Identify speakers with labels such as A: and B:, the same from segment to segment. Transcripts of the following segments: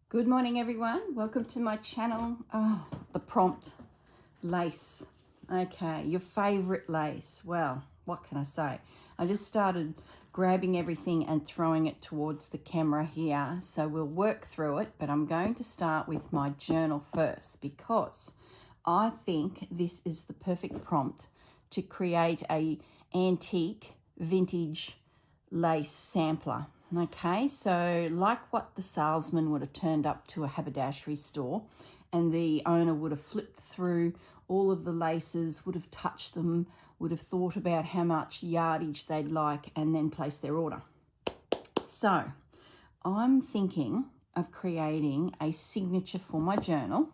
A: Good morning, everyone. Welcome to my channel. Oh, the prompt lace. Okay, your favorite lace. Well, what can I say? I just started grabbing everything and throwing it towards the camera here. So we'll work through it, but I'm going to start with my journal first because I think this is the perfect prompt to create a antique vintage lace sampler. Okay, so like what the salesman would have turned up to a haberdashery store and the owner would have flipped through all of the laces, would have touched them, would have thought about how much yardage they'd like and then placed their order. So I'm thinking of creating a signature for my journal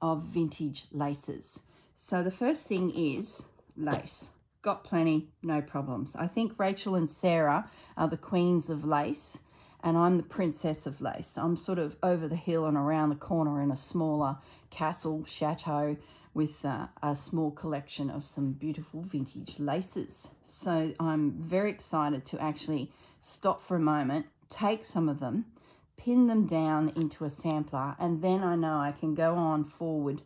A: of vintage laces. So the first thing is lace. Got plenty, no problems. I think Rachel and Sarah are the queens of lace and I'm the princess of lace. I'm sort of over the hill and around the corner in a smaller castle, chateau with a small collection of some beautiful vintage laces. So I'm very excited to actually stop for a moment, take some of them, pin them down into a sampler, and then I know I can go on forward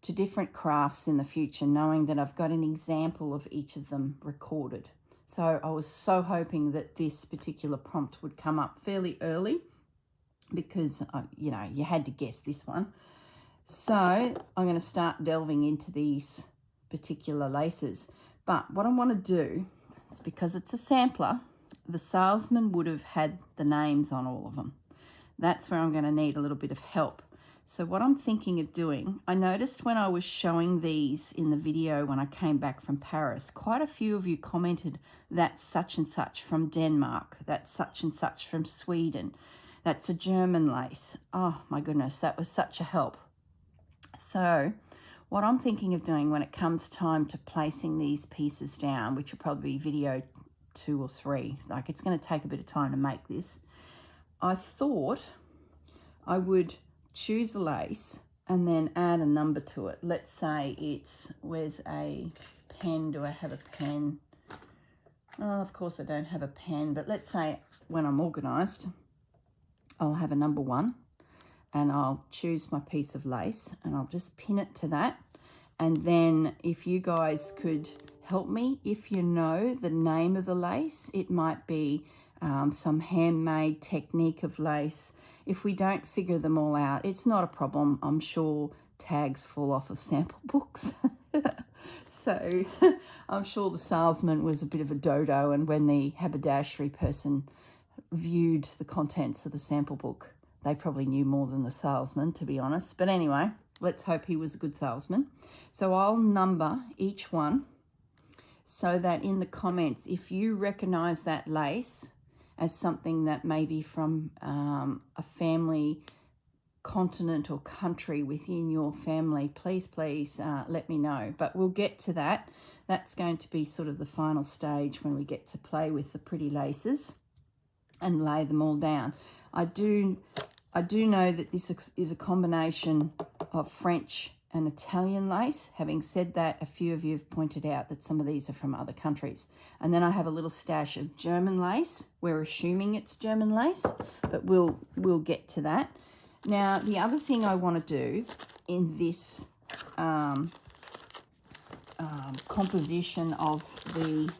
A: to different crafts in the future, knowing that I've got an example of each of them recorded. So I was so hoping that this particular prompt would come up fairly early because, you had to guess this one. So I'm going to start delving into these particular laces. But what I want to do is, because it's a sampler, the salesman would have had the names on all of them. That's where I'm going to need a little bit of help. So what I'm thinking of doing, I noticed when I was showing these in the video when I came back from Paris, quite a few of you commented that's such and such from Denmark, that's such and such from Sweden, that's a German lace. Oh my goodness, that was such a help. So what I'm thinking of doing when it comes time to placing these pieces down, which will probably be video 2 or 3, like it's going to take a bit of time to make this, I thought I would choose a lace and then add a number to it. Let's say it's, where's a pen? Do I have a pen? Oh, of course I don't have a pen, but let's say when I'm organized, I'll have a number 1 and I'll choose my piece of lace and I'll just pin it to that. And then if you guys could help me, if you know the name of the lace, it might be some handmade technique of lace. If we don't figure them all out, it's not a problem. I'm sure tags fall off of sample books. So I'm sure the salesman was a bit of a dodo, and when the haberdashery person viewed the contents of the sample book, they probably knew more than the salesman, to be honest. But anyway, let's hope he was a good salesman. So I'll number each one so that in the comments, if you recognize that lace as something that may be from a family continent or country within your family, please let me know. But we'll get to that. That's going to be sort of the final stage when we get to play with the pretty laces and lay them all down. I do know that this is a combination of French and Italian lace. Having said that, a few of you have pointed out that some of these are from other countries. And then I have a little stash of German lace. We're assuming it's German lace, but we'll get to that. Now, the other thing I want to do in this composition of the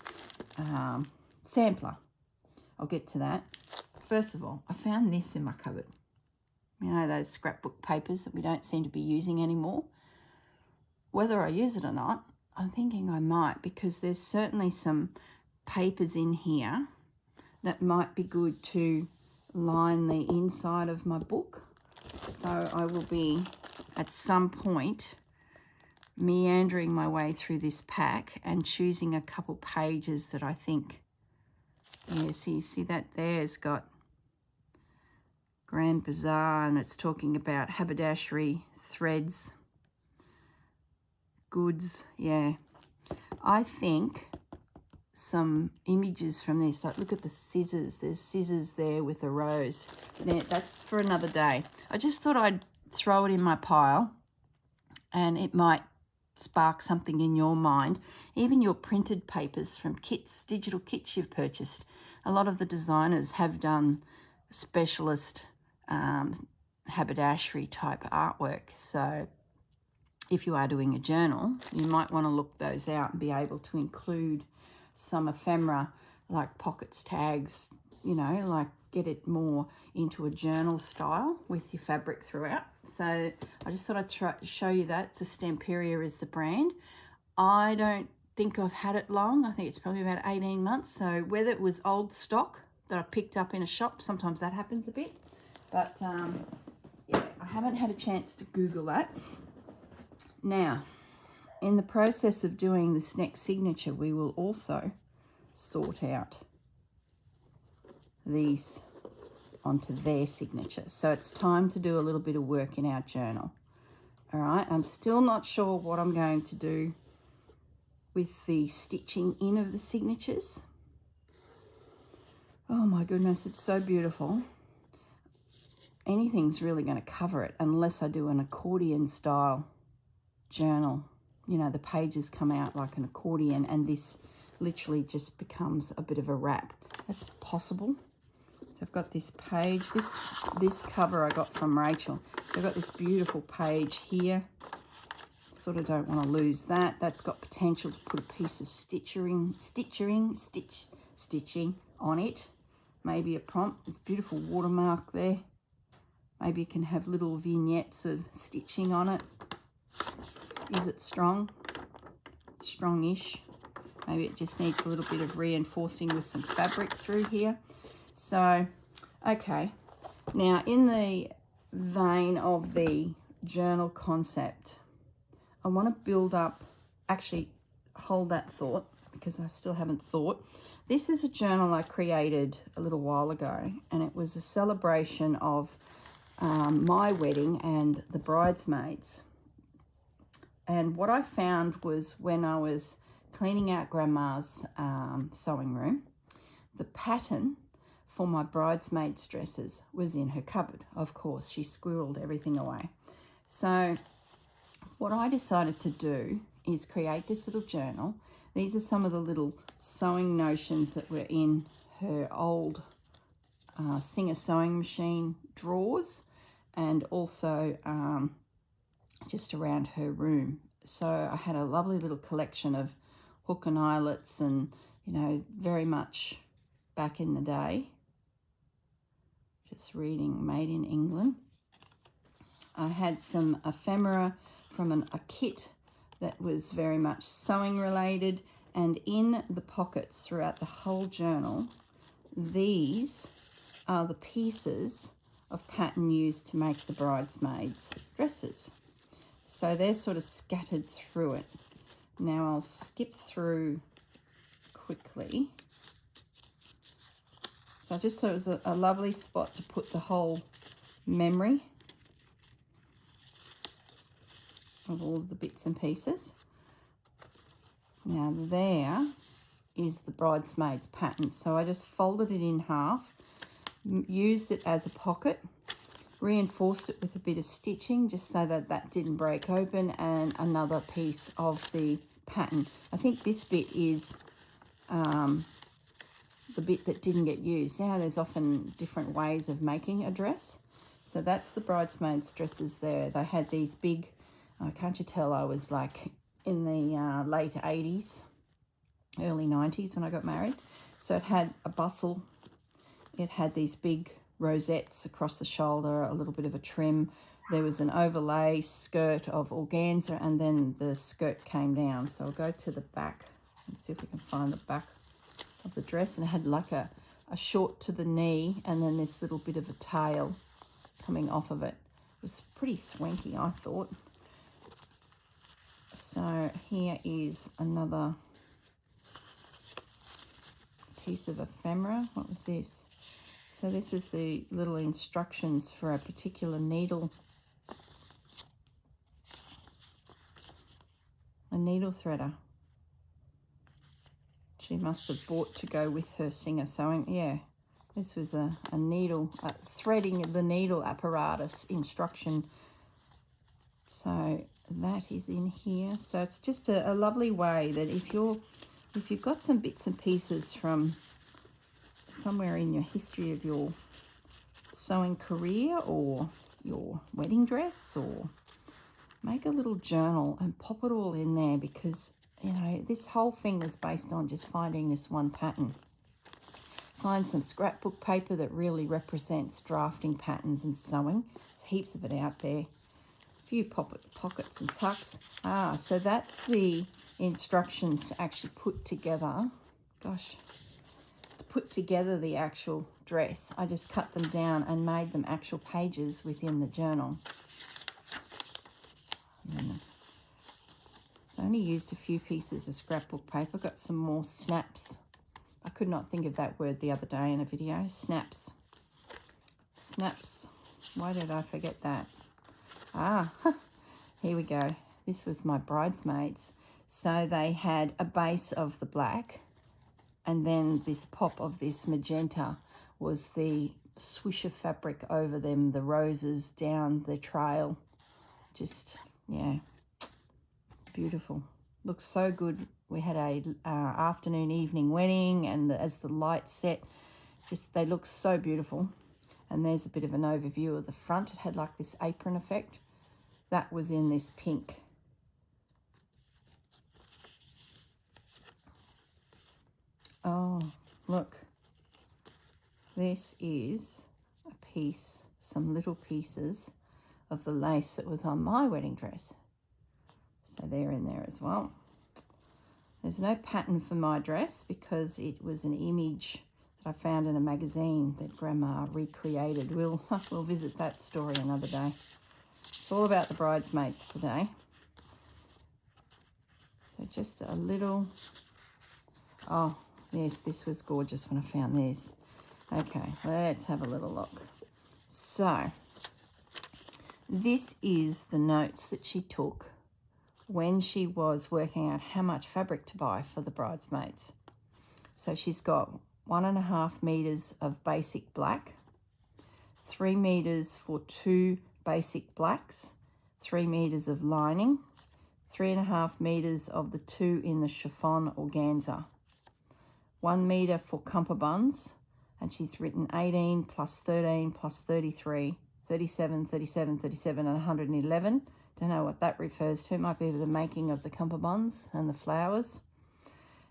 A: sampler, I'll get to that. First of all, I found this in my cupboard. You know, those scrapbook papers that we don't seem to be using anymore. Whether I use it or not, I'm thinking I might, because there's certainly some papers in here that might be good to line the inside of my book. So I will be, at some point, meandering my way through this pack and choosing a couple pages that I think, yeah, see that there's got Grand Bazaar, and it's talking about haberdashery threads, goods. Yeah, I think some images from this, like look at the scissors. There's scissors there with a rose. That's for another day. I just thought I'd throw it in my pile and it might spark something in your mind. Even your printed papers from kits, digital kits you've purchased. A lot of the designers have done specialist haberdashery type artwork. So if you are doing a journal, you might want to look those out and be able to include some ephemera like pockets, tags, you know, like get it more into a journal style with your fabric throughout. So I just thought I'd show you that. It's a Stamperia is the brand. I don't think I've had it long. I think it's probably about 18 months. So whether it was old stock that I picked up in a shop, sometimes that happens a bit. But yeah, I haven't had a chance to Google that. Now, in the process of doing this next signature, we will also sort out these onto their signature. So it's time to do a little bit of work in our journal. All right, I'm still not sure what I'm going to do with the stitching in of the signatures. Oh my goodness, it's so beautiful. Anything's really going to cover it unless I do an accordion style journal. You know, the pages come out like an accordion and this literally just becomes a bit of a wrap. That's possible. So I've got this page, this cover I got from Rachel. So I've got this beautiful page here. Sort of don't want to lose that. That's got potential to put a piece of stitching on it. Maybe a prompt. There's a beautiful watermark there. Maybe you can have little vignettes of stitching on it. Is it strong? Strongish. Maybe it just needs a little bit of reinforcing with some fabric through here. So, okay. Now, in the vein of the journal concept, I want to build up, actually hold that thought because I still haven't thought. This is a journal I created a little while ago, and it was a celebration of my wedding and the bridesmaids. And what I found was when I was cleaning out Grandma's sewing room, the pattern for my bridesmaids' dresses was in her cupboard. Of course, she squirreled everything away. So what I decided to do is create this little journal. These are some of the little sewing notions that were in her old Singer sewing machine drawers, and also just around her room. So I had a lovely little collection of hook and eyelets and, you know, very much back in the day. Just reading Made in England. I had some ephemera from a kit that was very much sewing related, and in the pockets throughout the whole journal, these are the pieces of pattern used to make the bridesmaids' dresses. So they're sort of scattered through it. Now I'll skip through quickly. So I just thought it was a lovely spot to put the whole memory of all of the bits and pieces. Now there is the bridesmaids pattern. So I just folded it in half, used it as a pocket, reinforced it with a bit of stitching just so that that didn't break open, and another piece of the pattern. I think this bit is the bit that didn't get used. You know, there's often different ways of making a dress. So that's the bridesmaids' dresses there. They had these big, can't you tell I was like in the late 80s, early 90s when I got married. So it had a bustle. It had these big rosettes across the shoulder, a little bit of a trim. There was an overlay skirt of organza, and then the skirt came down. So I'll go to the back and see if we can find the back of the dress. And it had like a short to the knee, and then this little bit of a tail coming off of it. It was pretty swanky, I thought. So here is another piece of ephemera. What was this? So this is the little instructions for a particular needle. A needle threader. She must have bought to go with her Singer sewing. Yeah, this was a needle, threading the needle apparatus instruction. So that is in here. So it's just a lovely way that if you've got some bits and pieces from somewhere in your history of your sewing career or your wedding dress, or make a little journal and pop it all in there, because, you know, this whole thing was based on just finding this one pattern. Find some scrapbook paper that really represents drafting patterns and sewing. There's heaps of it out there. A few pockets and tucks. So that's the instructions to actually put together. Gosh, to put together the actual dress. I just cut them down and made them actual pages within the journal. So I only used a few pieces of scrapbook paper. Got some more snaps. I could not think of that word the other day in a video. Snaps. Snaps. Why did I forget that? Here we go. This was my bridesmaids. So they had a base of the black, and then this pop of this magenta was the swish of fabric over them, the roses down the trail. Just, yeah, beautiful. Looks so good. We had a afternoon, evening wedding, and as the lights set, just they look so beautiful. And there's a bit of an overview of the front. It had like this apron effect. That was in this pink. Oh, look. This is a piece, some little pieces of the lace that was on my wedding dress. So they're in there as well. There's no pattern for my dress because it was an image that I found in a magazine that Grandma recreated. We'll visit that story another day. It's all about the bridesmaids today. So just a little... Oh, yes, this was gorgeous when I found this. Okay, let's have a little look. So, this is the notes that she took when she was working out how much fabric to buy for the bridesmaids. So she's got 1.5 meters of basic black, 3 meters for 2 basic blacks, 3 meters of lining, 3.5 meters of the 2 in the chiffon organza, 1 meter for cummerbunds, and she's written 18 plus 13 plus 33, 37, 37, 37, and 111. Don't know what that refers to. Might be the making of the cummerbunds and the flowers.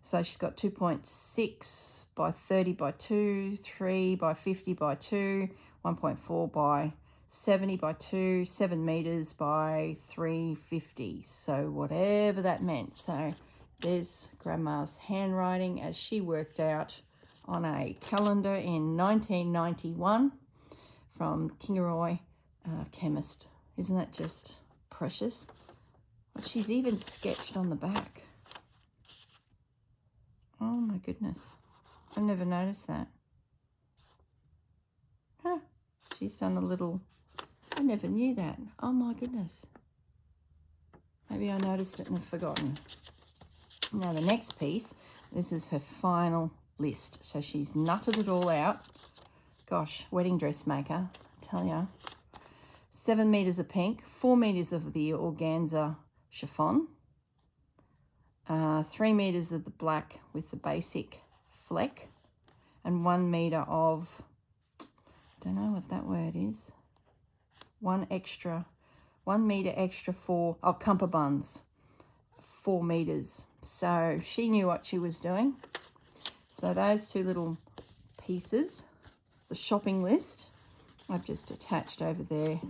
A: So she's got 2.6 by 30 by 2, 3 by 50 by 2, 1.4 by 70 by 2, 7 meters by 350. So whatever that meant. So there's Grandma's handwriting as she worked out on a calendar in 1991 from Kingaroy chemist. Isn't that just precious? But she's even sketched on the back. Oh my goodness. I've never noticed that. Huh. She's done a little... I never knew that. Oh my goodness. Maybe I noticed it and have forgotten. Now the next piece, this is her final list. So she's nutted it all out. Gosh, wedding dressmaker, I tell ya. 7 meters of pink, 4 meters of the organza chiffon, 3 meters of the black with the basic fleck, and 1 meter of, don't know what that word is, 1 meter extra for, cummerbunds, 4 meters. So she knew what she was doing. So those two little pieces, the shopping list, I've just attached over there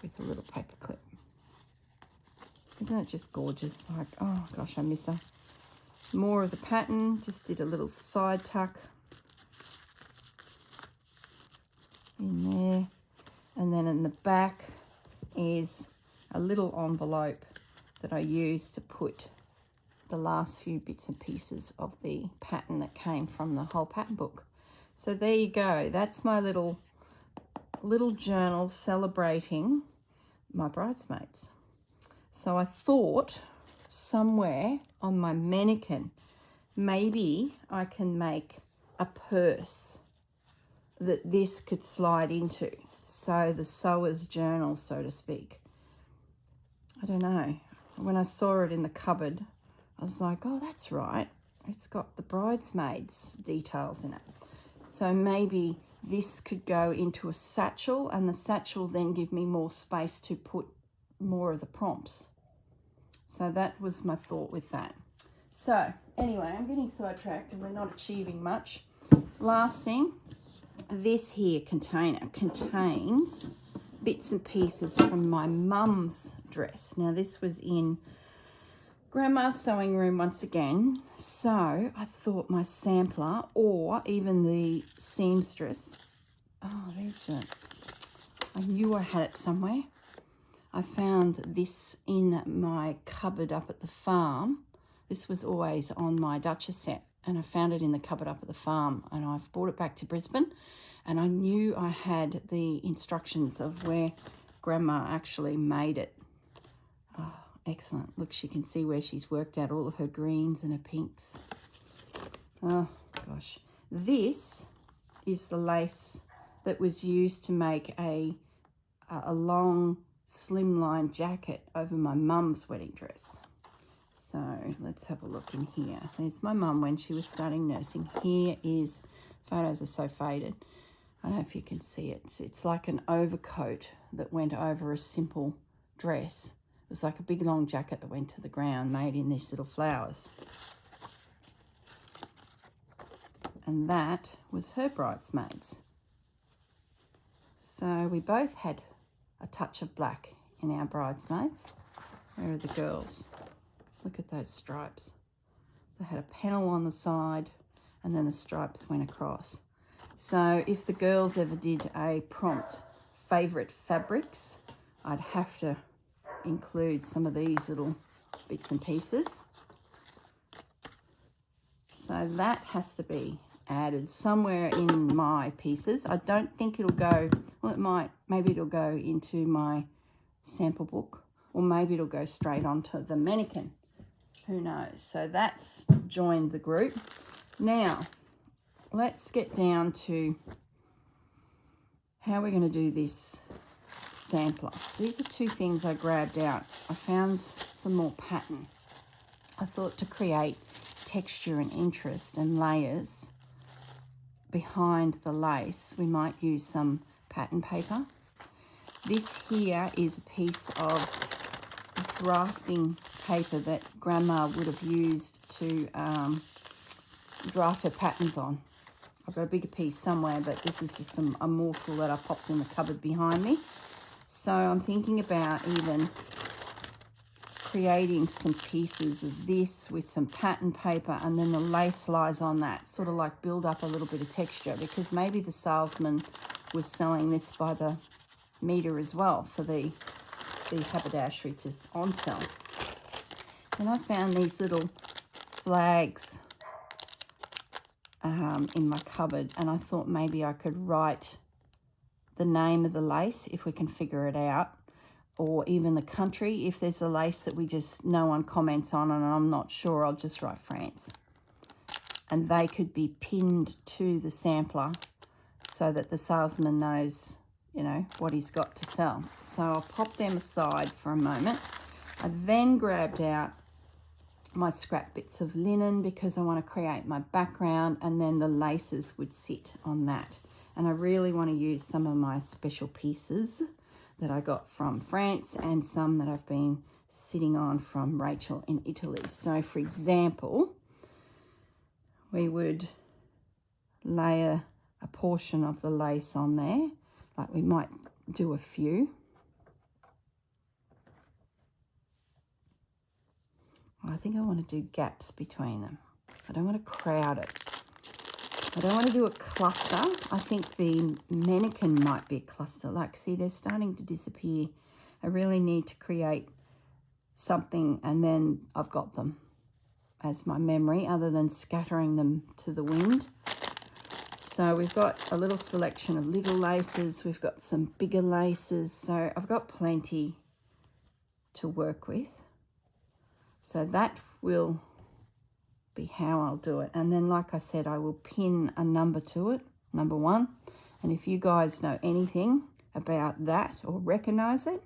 A: with a little paper clip. Isn't it just gorgeous? Like, oh gosh, I miss her. More of the pattern, just did a little side tuck in there. And then in the back is a little envelope that I used to put the last few bits and pieces of the pattern that came from the whole pattern book. So there you go. That's my little journal celebrating my bridesmaids. So I thought somewhere on my mannequin, maybe I can make a purse that this could slide into. So the sewer's journal, so to speak. I don't know. When I saw it in the cupboard, I was like, oh, that's right. It's got the bridesmaids details in it. So maybe this could go into a satchel, and the satchel then give me more space to put more of the prompts. So that was my thought with that. So anyway, I'm getting sidetracked and we're not achieving much. Last thing, this here container contains bits and pieces from my mum's dress. Now this was in Grandma's sewing room once again, so I thought my sampler or even the seamstress, oh there's the, I knew I had it somewhere. I found this in my cupboard up at the farm. This was always on my Duchess set, and I found it in the cupboard up at the farm, and I've brought it back to Brisbane, and I knew I had the instructions of where Grandma actually made it. Oh, excellent. Look, she can see where she's worked out all of her greens and her pinks. Oh, gosh. This is the lace that was used to make a long slimline jacket over my mum's wedding dress. So let's have a look in here. There's my mum when she was starting nursing. Here is, photos are so faded. I don't know if you can see it. It's like an overcoat that went over a simple dress. It was like a big long jacket that went to the ground, made in these little flowers. And that was her bridesmaids. So we both had a touch of black in our bridesmaids. Where are the girls? Look at those stripes. They had a panel on the side and then the stripes went across. So if the girls ever did a prompt favourite fabrics, I'd have to include some of these little bits and pieces. So that has to be added somewhere in my pieces. I don't think it'll go, well it might, maybe it'll go into my sample book, or maybe it'll go straight onto the Mannequin. Who knows? So that's joined the group. Now, let's get down to how we're going to do this sampler. These are two things I grabbed out. I found some more pattern. I thought to create texture and interest and layers behind the lace, we might use some pattern paper. This here is a piece of drafting paper that Grandma would have used to draft her patterns on. I've got a bigger piece somewhere, but this is just a morsel that I popped in the cupboard behind me. So I'm thinking about even creating some pieces of this with some pattern paper, and then the lace lies on that, sort of like build up a little bit of texture, because maybe the salesman was selling this by the metre as well for the haberdashery to on sell. And I found these little flags in my cupboard, and I thought maybe I could write the name of the lace if we can figure it out, or even the country. If there's a lace that we just, no one comments on and I'm not sure, I'll just write France. And they could be pinned to the sampler so that the salesman knows, you know, what he's got to sell. So I'll pop them aside for a moment. I then grabbed out my scrap bits of linen because I want to create my background, and then the laces would sit on that. And I really want to use some of my special pieces that I got from France and some that I've been sitting on from Rachel in Italy. So for example, we would layer a portion of the lace on there, like we might do a few. I think I want to do gaps between them. I don't want to crowd it. I don't want to do a cluster. I think the Mannequin might be a cluster. Like, see, they're starting to disappear. I really need to create something, and then I've got them as my memory, other than scattering them to the wind. So we've got a little selection of little laces. We've got some bigger laces. So I've got plenty to work with. So that will be how I'll do it. And then, like I said, I will pin a number to it, number 1. And if you guys know anything about that or recognize it,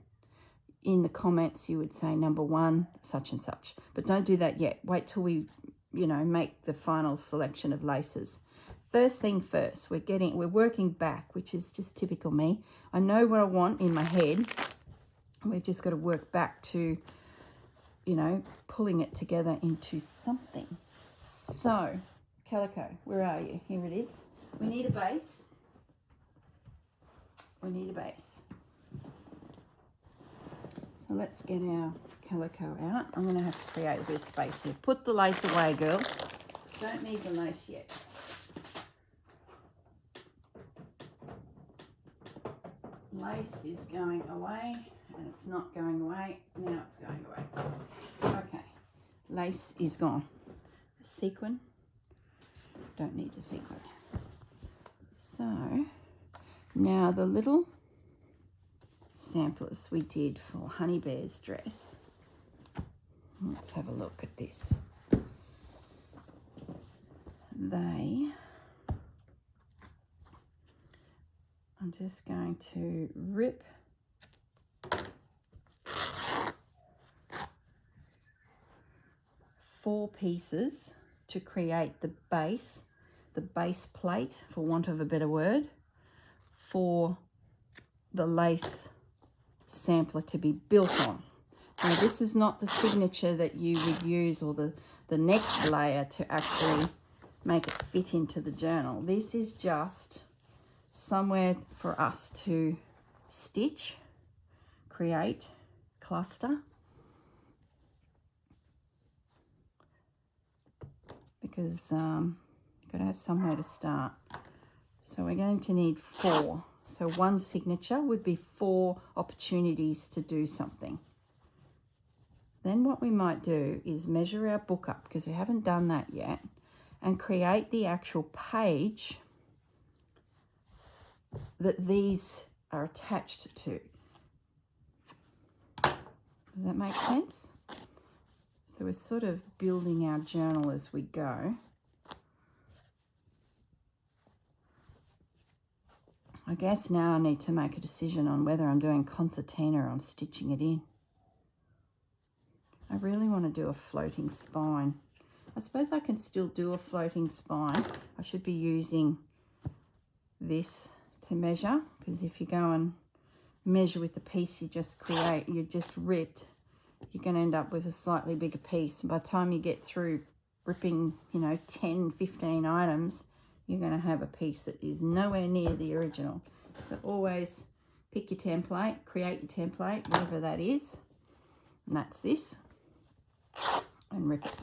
A: in the comments you would say number 1, such and such. But don't do that yet. Wait till we, you know, make the final selection of laces. first thing first, we're working back, which is just typical me. I know what I want in my head. We've just got to work back to, you know, pulling it together into something. So, calico, where are you? Here it is. We need a base. We need a base. So let's get our calico out. I'm going to have to create a bit of space here. Put the lace away, girls. Don't need the lace yet. Lace is going away, and it's not going away. Now it's going away. Okay, lace is gone. Sequin. Don't need the sequin. So now the little samplers we did for Honey Bear's dress. Let's have a look at this. I'm just going to rip four pieces to create the base plate, for want of a better word, for the lace sampler to be built on. Now this is not the signature that you would use, or the next layer to actually make it fit into the journal. This is just somewhere for us to stitch, create, cluster, because you've got to have somewhere to start. So we're going to need 4. So one signature would be 4 opportunities to do something. Then what we might do is measure our book up, because we haven't done that yet, and create the actual page that these are attached to. Does that make sense? So we're sort of building our journal as we go. I guess now I need to make a decision on whether I'm doing concertina or I'm stitching it in. I really want to do a floating spine. I suppose I can still do a floating spine. I should be using this to measure, because if you go and measure with the piece you just ripped, you're going to end up with a slightly bigger piece. And by the time you get through ripping, 10, 15 items, you're going to have a piece that is nowhere near the original. So always pick your template, create your template, whatever that is, and that's this, and rip it.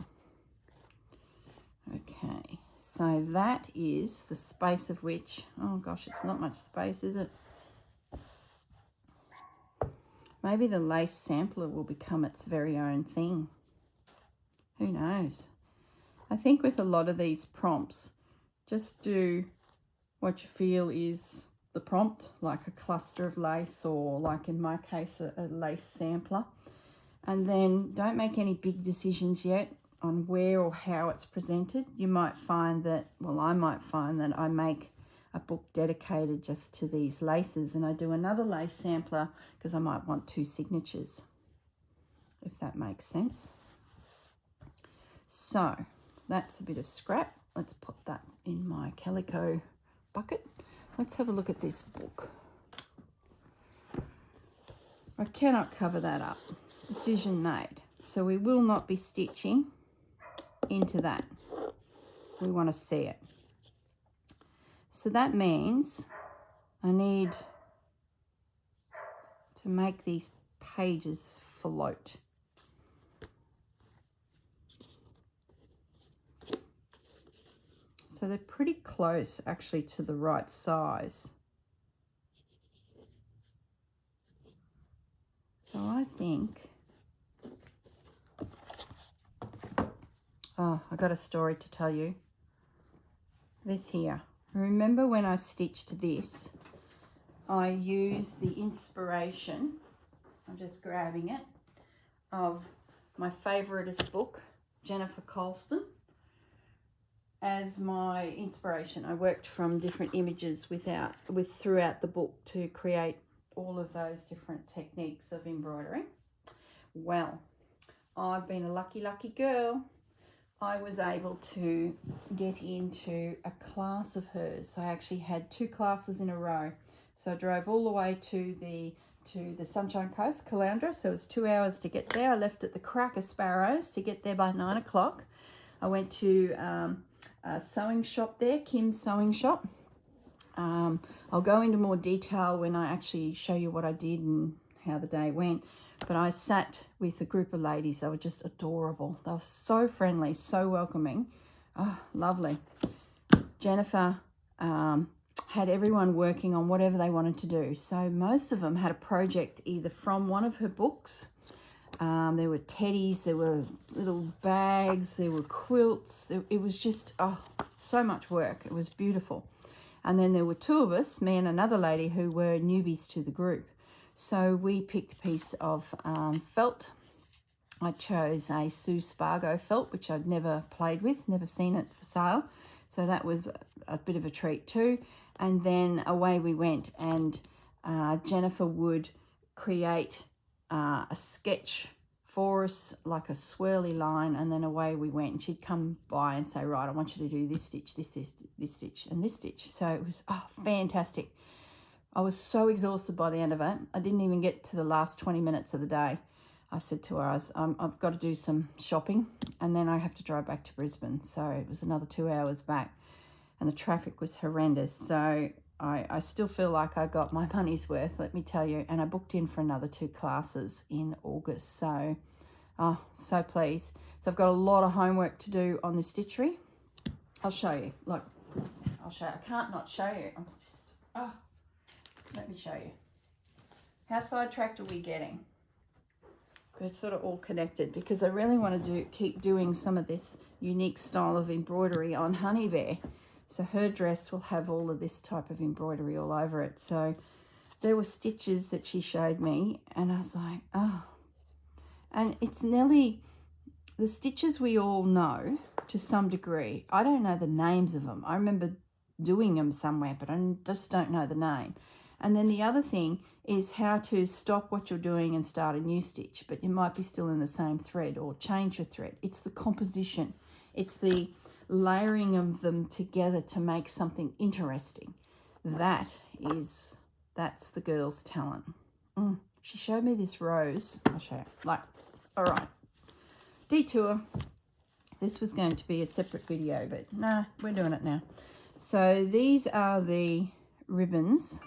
A: Okay, so that is the space of which, oh gosh, it's not much space, is it? Maybe the lace sampler will become its very own thing. Who knows? I think with a lot of these prompts, just do what you feel is the prompt, like a cluster of lace, or like in my case, a lace sampler. And then don't make any big decisions yet on where or how it's presented. You might find that, well, I might find that I make a book dedicated just to these laces, and I do another lace sampler because I might want 2 signatures, if that makes sense. So that's a bit of scrap. Let's put that in my calico bucket. Let's have a look at this book. I cannot cover that up. Decision made. So we will not be stitching into that. We want to see it. So that means I need to make these pages float. So they're pretty close actually to the right size. So I think, oh, I got a story to tell you. This here. Remember when I stitched this, I used the inspiration, I'm just grabbing it, of my favoritist book, Jennifer Colston, as my inspiration. I worked from different images throughout the book to create all of those different techniques of embroidery. Well, I've been a lucky girl. I was able to get into a class of hers. So I actually had 2 classes in a row. So I drove all the way to the Sunshine Coast, Caloundra. So it was 2 hours to get there. I left at the Cracker Sparrows to get there by 9 o'clock. I went to a sewing shop there, Kim's Sewing Shop. I'll go into more detail when I actually show you what I did and how the day went. But I sat with a group of ladies. They were just adorable. They were so friendly, so welcoming. Oh, lovely. Jennifer had everyone working on whatever they wanted to do. So most of them had a project either from one of her books. There were teddies, there were little bags, there were quilts. It was just, so much work. It was beautiful. And then there were 2 of us, me and another lady, who were newbies to the group. So we picked a piece of felt. I chose a Sue Spargo felt, which I'd never played with, never seen it for sale. So that was a bit of a treat too. And then away we went, and Jennifer would create a sketch for us, like a swirly line, and then away we went. And she'd come by and say, right, I want you to do this stitch, this stitch, and this stitch. So it was fantastic. I was so exhausted by the end of it. I didn't even get to the last 20 minutes of the day. I said to her, I've got to do some shopping, and then I have to drive back to Brisbane. So it was another 2 hours back, and the traffic was horrendous. So I still feel like I got my money's worth, let me tell you. And I booked in for another 2 classes in August. So, so pleased. So I've got a lot of homework to do on this stitchery. I'll show you. Look, I'll show you. I can't not show you. I'm just, let me show you. How sidetracked are we getting? But it's sort of all connected, because I really want to keep doing some of this unique style of embroidery on Honey Bear. So her dress will have all of this type of embroidery all over it. So there were stitches that she showed me, and I was like, and it's nearly the stitches we all know to some degree. I don't know the names of them. I remember doing them somewhere, but I just don't know the name. And then the other thing is how to stop what you're doing and start a new stitch, but you might be still in the same thread, or change your thread. It's the composition. It's the layering of them together to make something interesting. That's the girl's talent. She showed me this rose. I'll show you. All right. Detour. This was going to be a separate video, but nah, we're doing it now. So these are the ribbons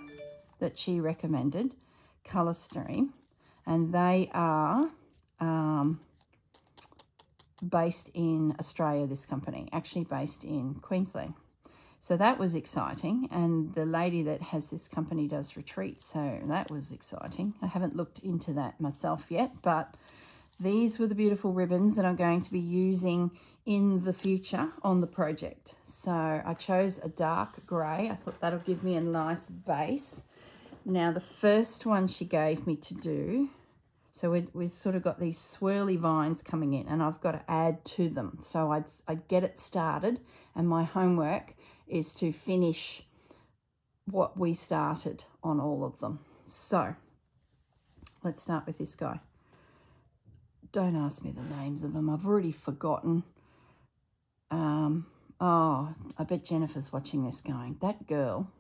A: that she recommended, Colour Stream, and they are based in Australia, this company, actually based in Queensland. So that was exciting, and the lady that has this company does retreats, so that was exciting. I haven't looked into that myself yet, but these were the beautiful ribbons that I'm going to be using in the future on the project. So I chose a dark grey. I thought that'll give me a nice base. Now the first one she gave me to do, so we've sort of got these swirly vines coming in, and I've got to add to them. So I'd get it started, and my homework is to finish what we started on all of them. So let's start with this guy. Don't ask me the names of them. I've already forgotten. I bet Jennifer's watching this going, that girl.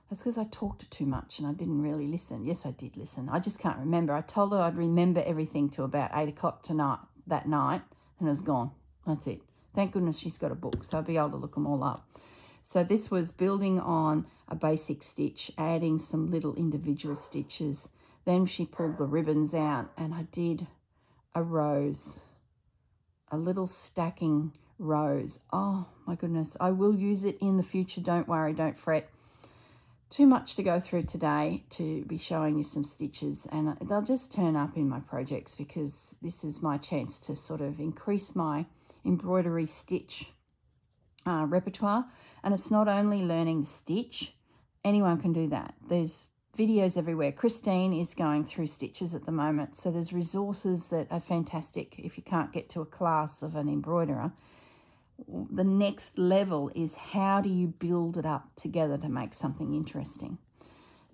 A: That's because I talked too much and I didn't really listen. Yes, I did listen. I just can't remember. I told her I'd remember everything till about 8 o'clock that night, and it was gone. That's it. Thank goodness she's got a book, so I'll be able to look them all up. So this was building on a basic stitch, adding some little individual stitches. Then she pulled the ribbons out, and I did a rose, a little stacking rose. Oh my goodness, I will use it in the future. Don't worry, don't fret. Too much to go through today to be showing you some stitches, and they'll just turn up in my projects because this is my chance to sort of increase my embroidery stitch repertoire. And it's not only learning the stitch, anyone can do that. There's videos everywhere. Christine is going through stitches at the moment, so there's resources that are fantastic if you can't get to a class of an embroiderer. The next level is how do you build it up together to make something interesting.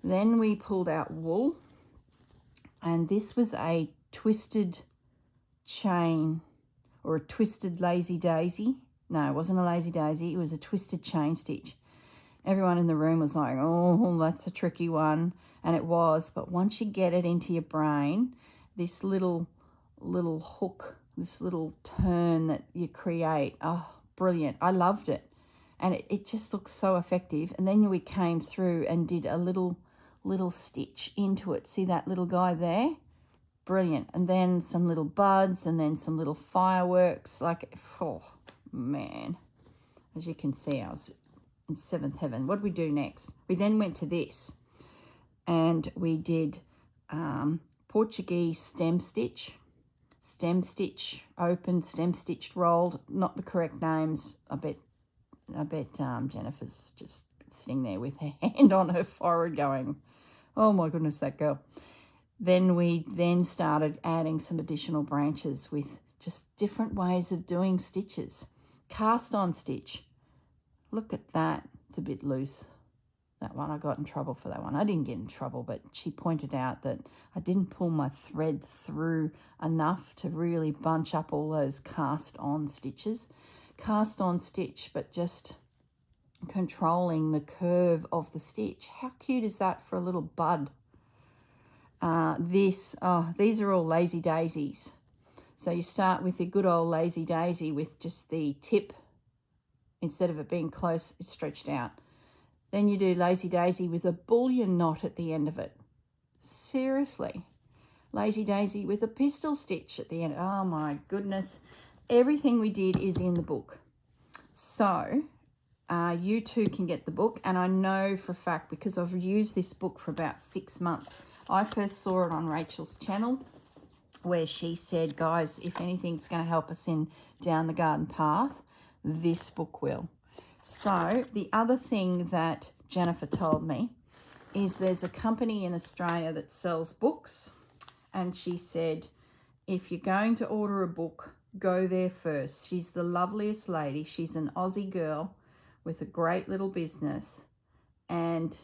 A: Then we pulled out wool, and this was a twisted chain or a twisted lazy daisy. No, it wasn't a lazy daisy. It was a twisted chain stitch. Everyone in the room was like, oh, that's a tricky one. And it was. But once you get it into your brain, this little hook, this little turn that you create, oh, brilliant. I loved it. And it just looks so effective. And then we came through and did a little stitch into it. See that little guy there? Brilliant. And then some little buds and then some little fireworks. Like, oh, man. As you can see, I was in seventh heaven. What did we do next? We then went to this. And we did Portuguese stem stitch, open, stem stitched, rolled. Not the correct names. I bet Jennifer's just sitting there with her hand on her forehead going, oh my goodness, that girl. Then we started adding some additional branches with just different ways of doing stitches. Cast on stitch. Look at that. It's a bit loose. That one, I got in trouble for that one. I didn't get in trouble, but she pointed out that I didn't pull my thread through enough to really bunch up all those cast on stitches. Cast on stitch, but just controlling the curve of the stitch. How cute is that for a little bud? These are all lazy daisies. So you start with the good old lazy daisy with just the tip, instead of it being close, it's stretched out. Then you do lazy daisy with a bullion knot at the end of it. Seriously. Lazy daisy with a pistol stitch at the end. Oh my goodness. Everything we did is in the book. So you too can get the book. And I know for a fact, because I've used this book for about 6 months. I first saw it on Rachel's channel where she said, guys, if anything's going to help us in down the garden path, this book will. So the other thing that Jennifer told me is there's a company in Australia that sells books. And she said, if you're going to order a book, go there first. She's the loveliest lady. She's an Aussie girl with a great little business. And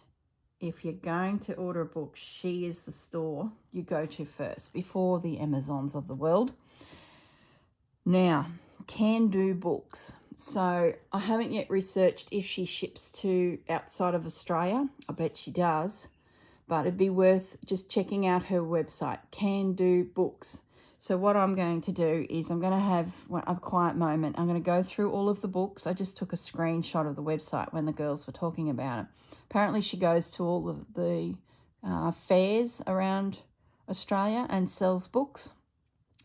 A: if you're going to order a book, she is the store you go to first before the Amazons of the world. Now, Can Do Books. So I haven't yet researched if she ships to outside of Australia. I bet she does. But it'd be worth just checking out her website, Can Do Books. So what I'm going to do is I'm going to have a quiet moment. I'm going to go through all of the books. I just took a screenshot of the website when the girls were talking about it. Apparently she goes to all of the fairs around Australia and sells books.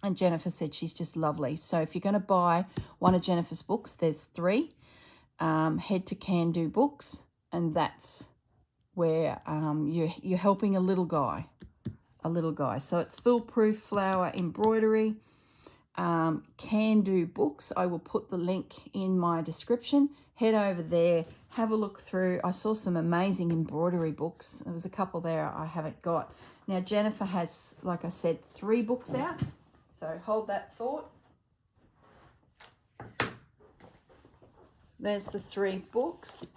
A: And Jennifer said she's just lovely. So if you're going to buy one of Jennifer's books, there's 3. Head to Can Do Books, and that's where you're helping a little guy. So it's foolproof flower embroidery. Can Do Books. I will put the link in my description. Head over there, have a look through. I saw some amazing embroidery books. There was a couple there I haven't got. Now Jennifer has, like I said, 3 books out. So hold that thought. There's the 3 books.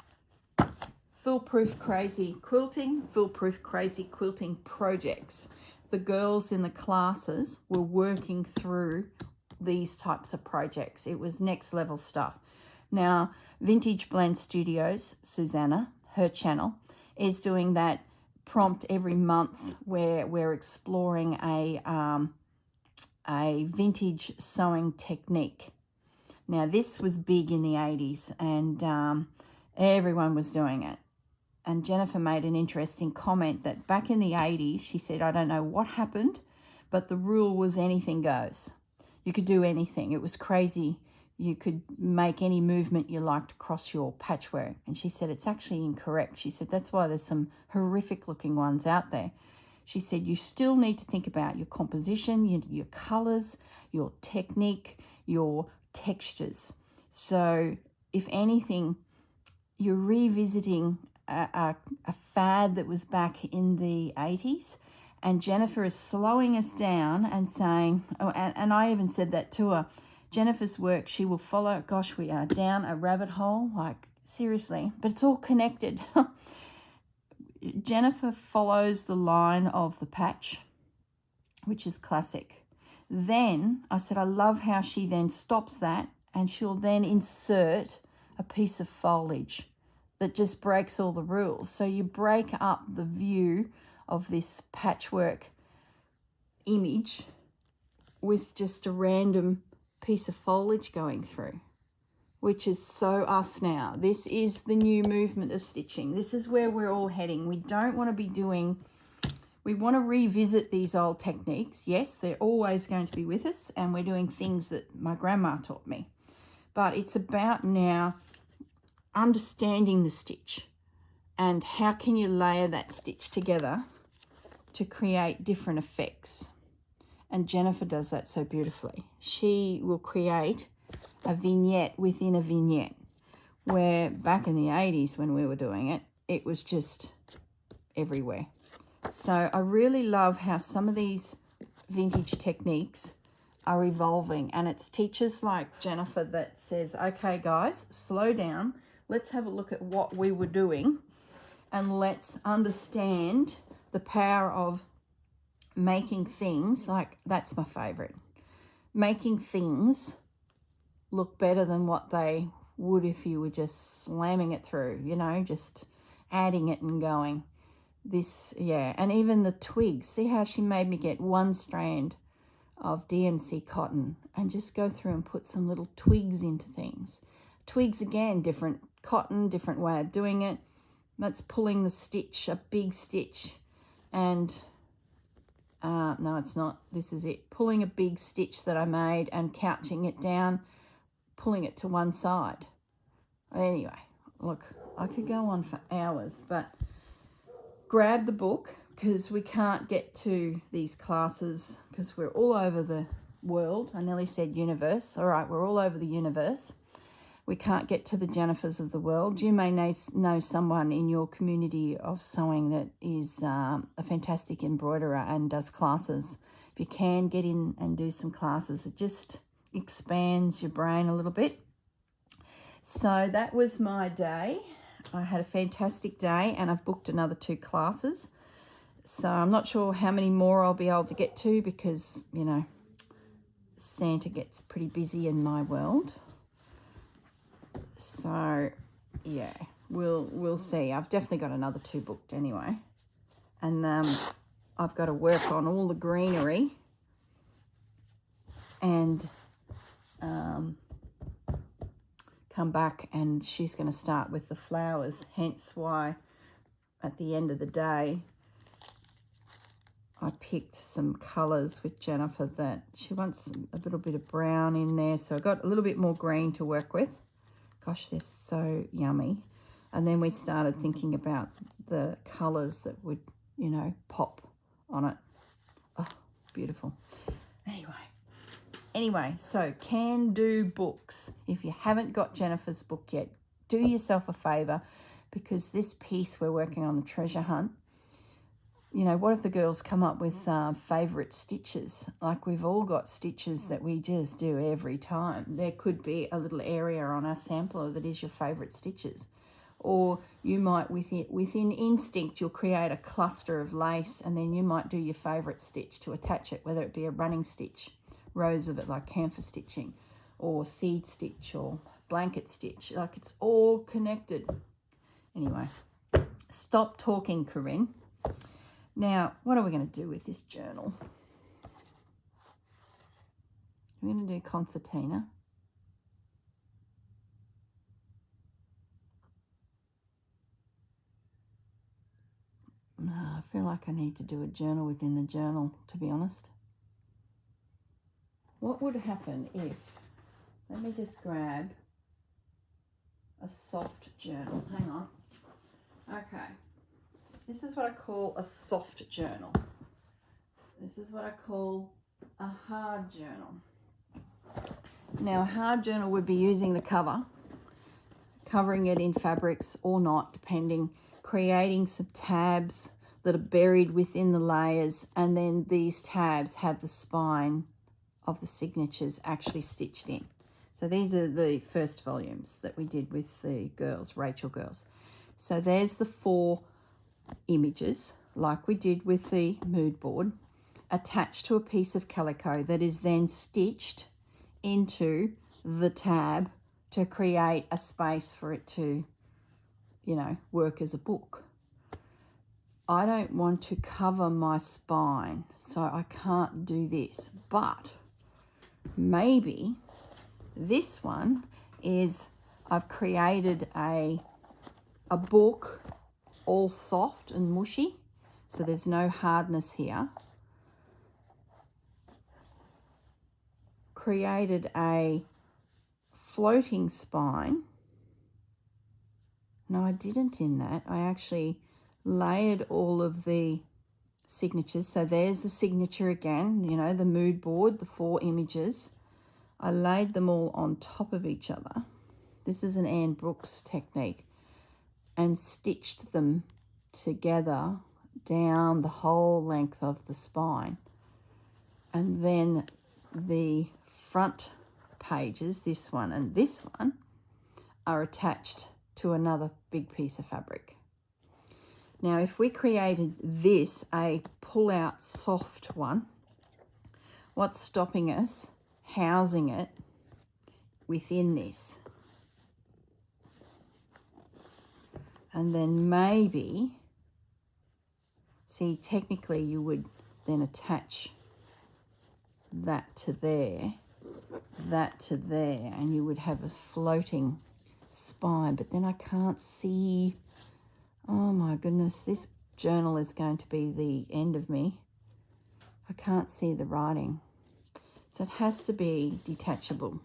A: Foolproof Crazy Quilting, Foolproof Crazy Quilting Projects. The girls in the classes were working through these types of projects. It was next level stuff. Now, Vintage Blend Studios, Susanna, her channel, is doing that prompt every month where we're exploring a vintage sewing technique. Now, this was big in the 80s and everyone was doing it. And Jennifer made an interesting comment that back in the 80s, she said, I don't know what happened, but the rule was anything goes. You could do anything. It was crazy. You could make any movement you liked across your patchwork. And she said, it's actually incorrect. She said, that's why there's some horrific looking ones out there. She said, you still need to think about your composition, your colors, your technique, your textures. So if anything, you're revisiting a fad that was back in the 80s, and Jennifer is slowing us down and saying, oh, and I even said that to her, Jennifer's work, she will follow, gosh, we are down a rabbit hole, like seriously, but it's all connected. Jennifer follows the line of the patch, which is classic. Then I said, I love how she then stops that and she'll then insert a piece of foliage that just breaks all the rules. So you break up the view of this patchwork image with just a random piece of foliage going through, which is so us now. This is the new movement of stitching. This is where we're all heading. We don't want to be doing, we want to revisit these old techniques. Yes, they're always going to be with us, and we're doing things that my grandma taught me. But it's about now understanding the stitch and how can you layer that stitch together to create different effects. And Jennifer does that so beautifully. She will create a vignette within a vignette, where back in the 80s when we were doing it, it was just everywhere. So I really love how some of these vintage techniques are evolving, and it's teachers like Jennifer that says, okay guys, slow down, let's have a look at what we were doing and let's understand the power of making things, like that's my favorite, making things look better than what they would if you were just slamming it through, you know, just adding it and going. This, yeah, and even the twigs, see how she made me get one strand of DMC cotton and just go through and put some little twigs into things. Twigs, again, different cotton, different way of doing it. That's pulling the stitch, a big stitch, and no, it's not, this is it, pulling a big stitch that I made and couching it down, pulling it to one side. Anyway, look, I could go on for hours, but grab the book, because we can't get to these classes because we're all over the world. I nearly said universe. All right, we're all over the universe. We can't get to the Jennifers of the world. You may know someone in your community of sewing that is a fantastic embroiderer and does classes. If you can, get in and do some classes. It just expands your brain a little bit. So that was my day. I had a fantastic day, and I've booked another 2 classes. So I'm not sure how many more I'll be able to get to because, you know, Santa gets pretty busy in my world. So, yeah, we'll see. I've definitely got another 2 booked anyway. And I've got to work on all the greenery and come back, and she's going to start with the flowers, hence why at the end of the day I picked some colours with Jennifer that she wants a little bit of brown in there, so I got a little bit more green to work with. Gosh, they're so yummy. And then we started thinking about the colours that would, you know, pop on it. Oh, beautiful. Anyway, so can do books. If you haven't got Jennifer's book yet, do yourself a favour, because this piece we're working on, the treasure hunt, you know, what if the girls come up with favourite stitches? Like, we've all got stitches that we just do every time. There could be a little area on our sampler that is your favourite stitches. Or you might, within instinct, you'll create a cluster of lace, and then you might do your favourite stitch to attach it, whether it be a running stitch, rows of it like camphor stitching, or seed stitch, or blanket stitch. Like, it's all connected. Anyway, stop talking, Corrine. Now, what are we going to do with this journal? We're going to do concertina. I feel like I need to do a journal within a journal, to be honest. What would happen if, let me just grab a soft journal. Hang on. Okay. This is what I call a soft journal. This is what I call a hard journal. Now, a hard journal would be using the cover, covering it in fabrics or not, depending, creating some tabs that are buried within the layers, and then these tabs have the spine of the signatures actually stitched in. So these are the first volumes that we did with the girls, Rachel girls. So there's the 4 images like we did with the mood board, attached to a piece of calico that is then stitched into the tab to create a space for it to, you know, work as a book. I don't want to cover my spine, so I can't do this, but maybe this one is I've created a book all soft and mushy, so there's no hardness here. Created a floating spine. No, I didn't in that. I actually layered all of the signatures. So there's the signature again, you know, the mood board, the 4 images. I laid them all on top of each other. This is an Anne Brooks technique, and stitched them together down the whole length of the spine. And then the front pages, this one and this one, are attached to another big piece of fabric. Now, if we created this, a pull-out soft one, what's stopping us housing it within this? And then maybe, see, technically you would then attach that to there, and you would have a floating spine, but then I can't see. Oh my goodness, this journal is going to be the end of me. I can't see the writing. So it has to be detachable.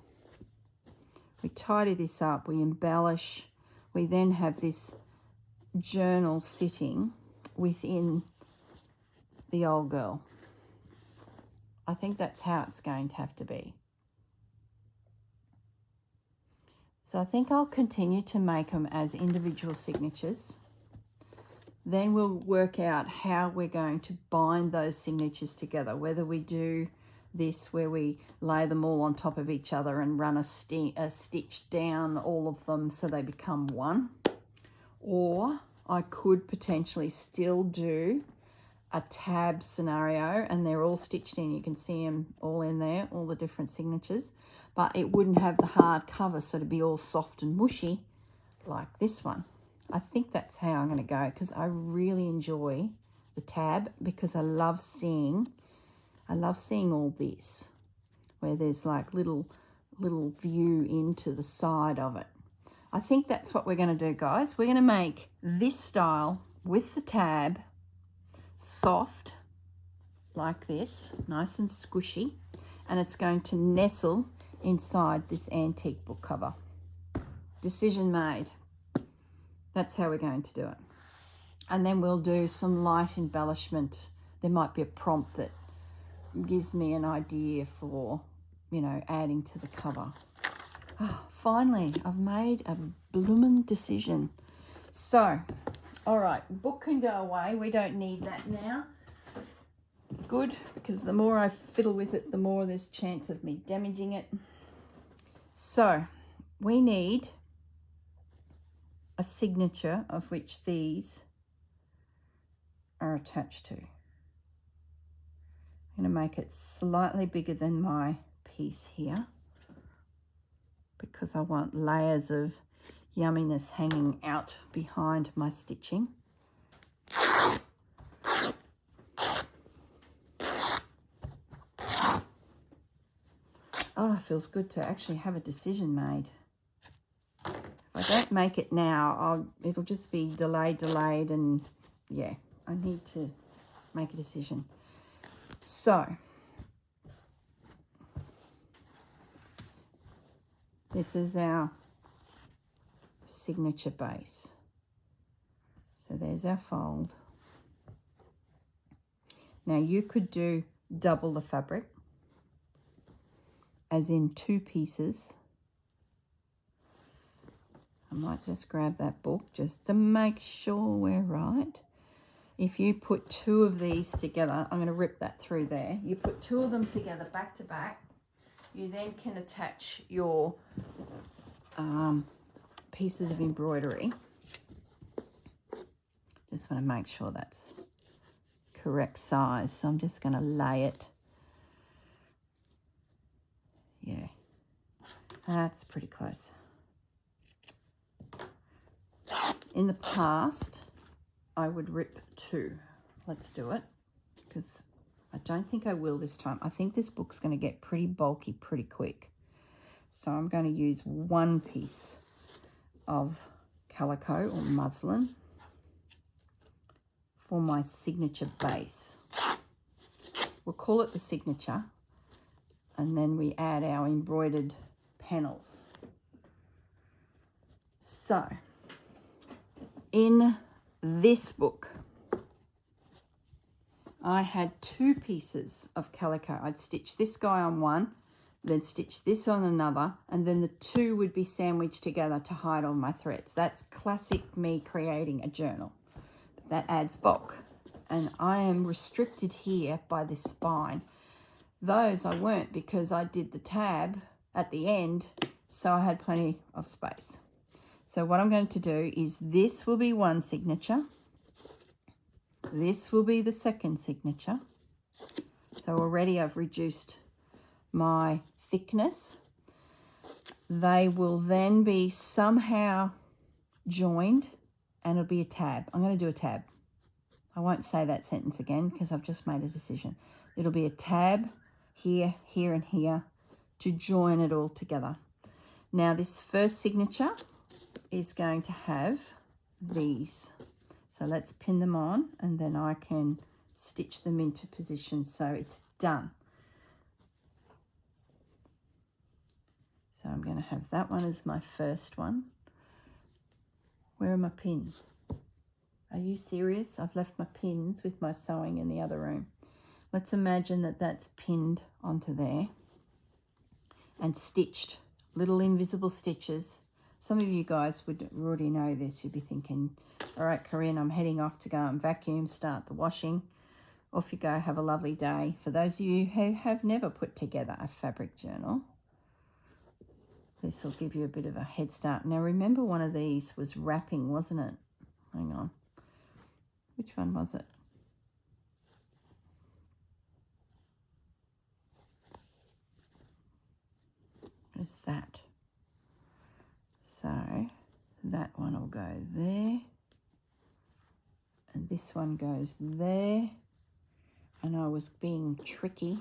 A: We tidy this up, we embellish, we then have this journal sitting within the old girl. I think that's how it's going to have to be. So I think I'll continue to make them as individual signatures. Then we'll work out how we're going to bind those signatures together, whether we do this where we lay them all on top of each other and run a stitch down all of them so they become one, or I could potentially still do a tab scenario and they're all stitched in. You can see them all in there, all the different signatures, but it wouldn't have the hard cover, so to be all soft and mushy like this one. I think that's how I'm going to go, because I really enjoy the tab, because I love seeing all this where there's like little view into the side of it. I think that's what we're going to do, guys. We're going to make this style with the tab soft like this, nice and squishy, and it's going to nestle inside this antique book cover. Decision made. That's how we're going to do it. And then we'll do some light embellishment. There might be a prompt that gives me an idea for, you know, adding to the cover. Oh, finally, I've made a bloomin' decision. So, all right, book can go away. We don't need that now. Good, because the more I fiddle with it, the more there's chance of me damaging it. So, we need a signature of which these are attached to. I'm going to make it slightly bigger than my piece here, because I want layers of yumminess hanging out behind my stitching. Oh, it feels good to actually have a decision made. If I don't make it now, it'll just be delayed, and yeah, I need to make a decision. So, this is our signature base. So there's our fold. Now you could do double the fabric, as in 2 pieces. I might just grab that book just to make sure we're right. If you put 2 of these together, I'm going to rip that through there. You put 2 of them together back to back. You then can attach your pieces of embroidery. Just want to make sure that's correct size. So I'm just going to lay it. Yeah, that's pretty close. In the past, I would rip 2. Let's do it, because I don't think I will this time. I think this book's going to get pretty bulky pretty quick. So I'm going to use 1 piece of calico or muslin for my signature base. We'll call it the signature, and then we add our embroidered panels. So in this book, I had 2 pieces of calico. I'd stitch this guy on one, then stitch this on another, and then the 2 would be sandwiched together to hide all my threads. That's classic me creating a journal. That adds bulk. And I am restricted here by this spine. Those I weren't, because I did the tab at the end, so I had plenty of space. So what I'm going to do is this will be one signature. This will be the second signature. So already I've reduced my thickness. They will then be somehow joined, and it'll be a tab. I'm going to do a tab. I won't say that sentence again because I've just made a decision. It'll be a tab here, here, and here to join it all together. Now this first signature is going to have these. So let's pin them on, and then I can stitch them into position so it's done. So I'm going to have that one as my first one. Where are my pins? Are you serious? I've left my pins with my sewing in the other room. Let's imagine that that's pinned onto there and stitched, little invisible stitches. Some of you guys would already know this. You'd be thinking, all right, Corrine, I'm heading off to go and vacuum, start the washing. Off you go, have a lovely day. For those of you who have never put together a fabric journal, this will give you a bit of a head start. Now remember, one of these was wrapping, wasn't it? Hang on. Which one was it? Is that. So that one will go there, and this one goes there, and I was being tricky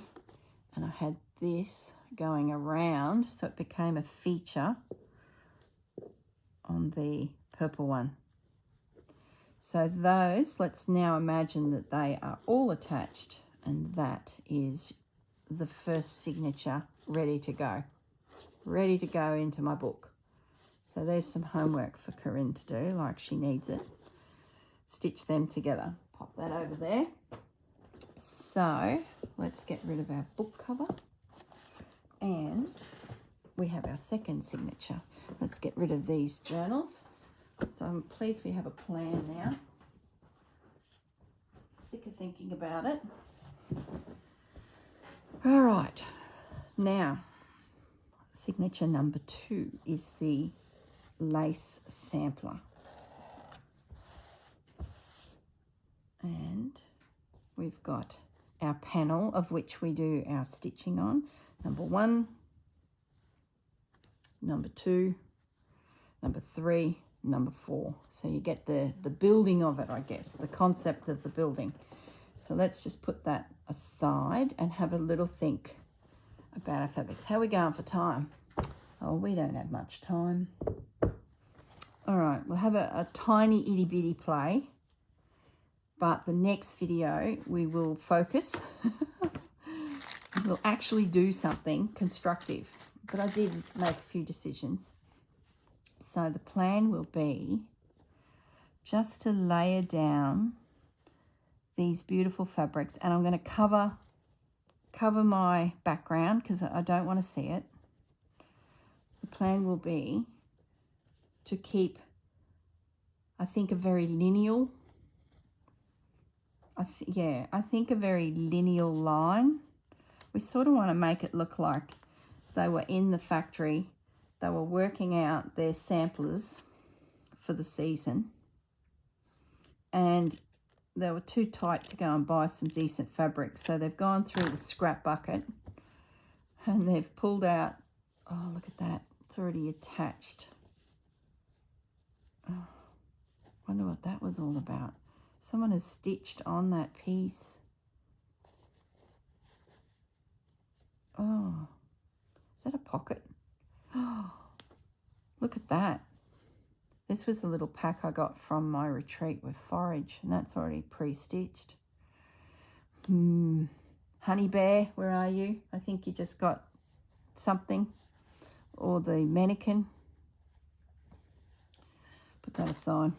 A: and I had this going around so it became a feature on the purple one. So those, let's now imagine that they are all attached, and that is the first signature ready to go into my book. So there's some homework for Corrine to do, like she needs it. Stitch them together. Pop that over there. So let's get rid of our book cover, and we have our second signature. Let's get rid of these journals. So I'm pleased we have a plan now. Sick of thinking about it. All right, now signature number 2 is the lace sampler, and we've got our panel of which we do our stitching on. Number 1, number 2, number 3, number 4. So you get the building of it, I guess, the concept of the building. So let's just put that aside and have a little think about our fabrics. How are we going for time? Oh, we don't have much time. All right, we'll have a tiny itty bitty play, but the next video we will focus. We'll actually do something constructive, but I did make a few decisions. So the plan will be just to layer down these beautiful fabrics, and I'm going to cover my background because I don't want to see it. The plan will be to keep, I think, a very lineal, I think a very lineal line. We sort of want to make it look like they were in the factory, they were working out their samplers for the season, and they were too tight to go and buy some decent fabric. So they've gone through the scrap bucket and they've pulled out, oh, look at that. It's already attached. Oh, wonder what that was all about. Someone has stitched on that piece. Oh, is that a pocket? Oh, look at that. This was a little pack I got from my retreat with forage, and that's already pre-stitched. Honey Bear, where are you? I think you just got something. Or the Mannequin. Put that aside.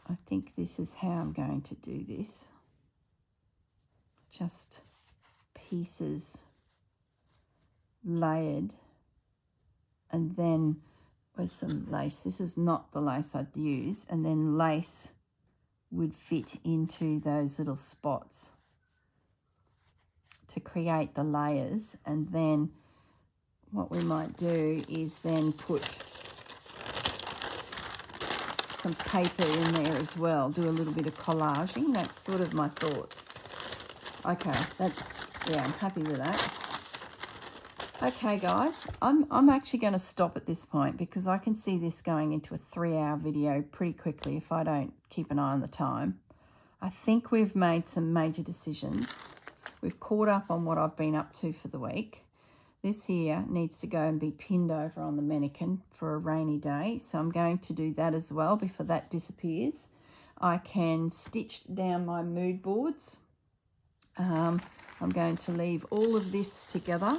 A: I think this is how I'm going to do this. Just pieces layered, and then with some lace. This is not the lace I'd use, and then lace would fit into those little spots to create the layers. And then what we might do is then put some paper in there as well, do a little bit of collaging. That's sort of my thoughts. Okay, yeah, I'm happy with that. Okay, guys, I'm actually going to stop at this point because I can see this going into a 3-hour video pretty quickly if I don't keep an eye on the time. I think we've made some major decisions. We've caught up on what I've been up to for the week. This here needs to go and be pinned over on the mannequin for a rainy day, so I'm going to do that as well before that disappears. I can stitch down my mood boards. I'm going to leave all of this together,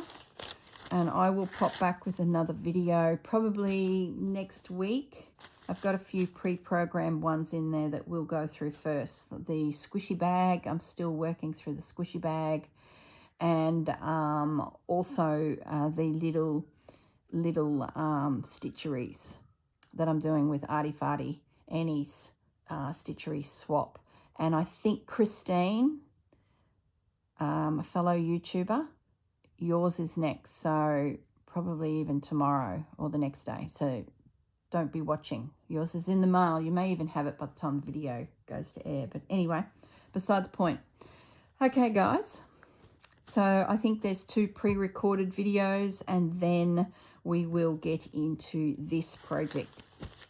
A: and I will pop back with another video probably next week. I've got a few pre-programmed ones in there that we'll go through first. The squishy bag, I'm still working through the squishy bag, and also the little stitcheries that I'm doing with Arty Farty, Annie's stitchery swap. And I think Christine, a fellow YouTuber, yours is next, so probably even tomorrow or the next day. So don't be watching. Yours is in the mail. You may even have it by the time the video goes to air. But anyway, beside the point. Okay, guys. So I think there's 2 pre-recorded videos, and then we will get into this project,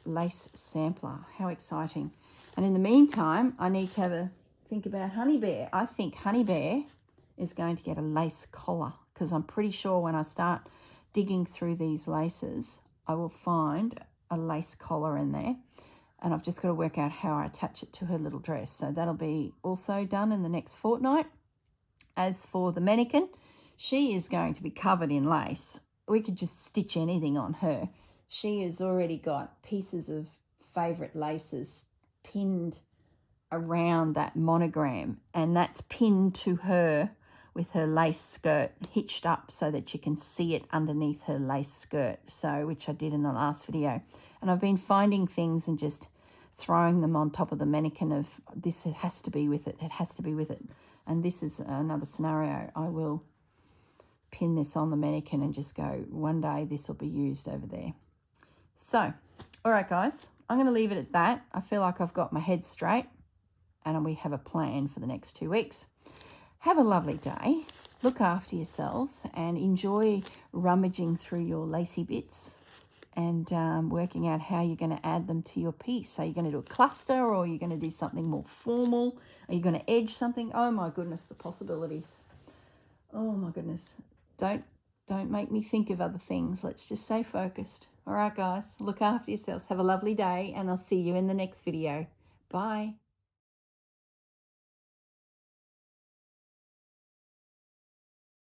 A: lace sampler. How exciting. And in the meantime, I need to have a think about Honey Bear. I think Honey Bear is going to get a lace collar, because I'm pretty sure when I start digging through these laces, I will find a lace collar in there, and I've just got to work out how I attach it to her little dress. So that'll be also done in the next fortnight. As for the mannequin, she is going to be covered in lace. We could just stitch anything on her. She has already got pieces of favourite laces pinned around that monogram, and that's pinned to her with her lace skirt hitched up so that you can see it underneath her lace skirt, so which I did in the last video. And I've been finding things and just throwing them on top of the mannequin of this, it has to be with it, it has to be with it. And this is another scenario. I will pin this on the mannequin and just go, one day this will be used over there. So, all right, guys, I'm going to leave it at that. I feel like I've got my head straight and we have a plan for the next 2 weeks. Have a lovely day. Look after yourselves and enjoy rummaging through your lacy bits and working out how you're going to add them to your piece. So you're going to do a cluster, or you're going to do something more formal? Are you going to edge something? Oh my goodness, the possibilities. Oh my goodness. Don't make me think of other things. Let's just stay focused. All right, guys, look after yourselves. Have a lovely day, and I'll see you in the next video. Bye.